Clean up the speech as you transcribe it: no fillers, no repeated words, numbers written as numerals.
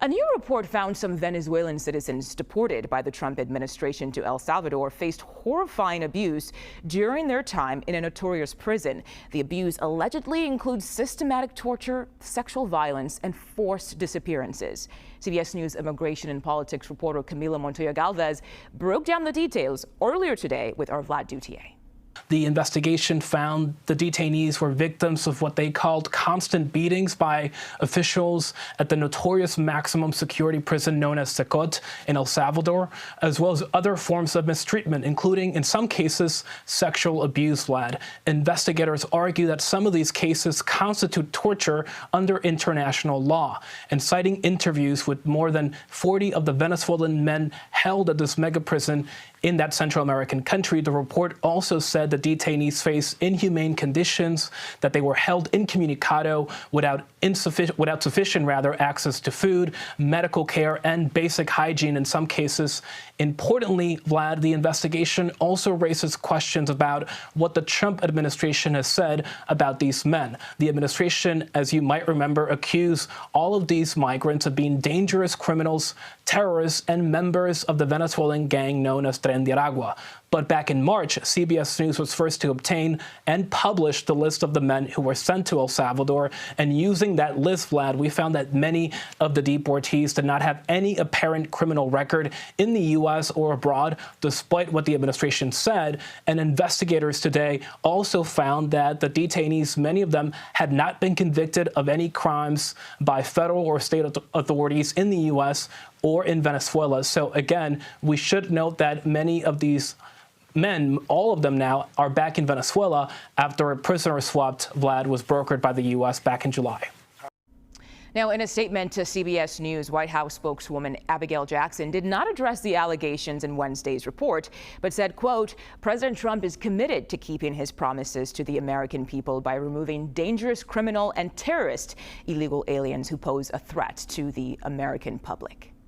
A new report found some Venezuelan citizens deported by the Trump administration to El Salvador faced horrifying abuse during their time in a notorious prison. The abuse allegedly includes systematic torture, sexual violence, and forced disappearances. CBS News immigration and politics reporter Camilo Montoya-Galvez broke down the details earlier today with our Vlad Dutier. The investigation found the detainees were victims of what they called constant beatings by officials at the notorious maximum security prison known as CECOT in El Salvador, as well as other forms of mistreatment, including, in some cases, sexual abuse. Vlad. Investigators argue that some of these cases constitute torture under international law, and citing interviews with more than 40 of the Venezuelan men held at this mega prison in that Central American country, the report also said the detainees face inhumane conditions, that they were held incommunicado without sufficient access to food, medical care, and basic hygiene in some cases. Importantly, Vlad, the investigation also raises questions about what the Trump administration has said about these men. The administration, as you might remember, accused all of these migrants of being dangerous criminals, terrorists, and members of the Venezuelan gang known as de Aragua. But back in March, CBS News was first to obtain and publish the list of the men who were sent to El Salvador. And using that list, Vlad, we found that many of the deportees did not have any apparent criminal record in the U.S. or abroad, despite what the administration said. And investigators today also found that the detainees, many of them, had not been convicted of any crimes by federal or state authorities in the U.S. or in Venezuela. So again, we should note that many of these men, all of them now, are back in Venezuela after a prisoner swap, Vlad, was brokered by the U.S. back in July. Now, in a statement to CBS News, White House spokeswoman Abigail Jackson did not address the allegations in Wednesday's report, but said, quote, President Trump is committed to keeping his promises to the American people by removing dangerous criminal and terrorist illegal aliens who pose a threat to the American public.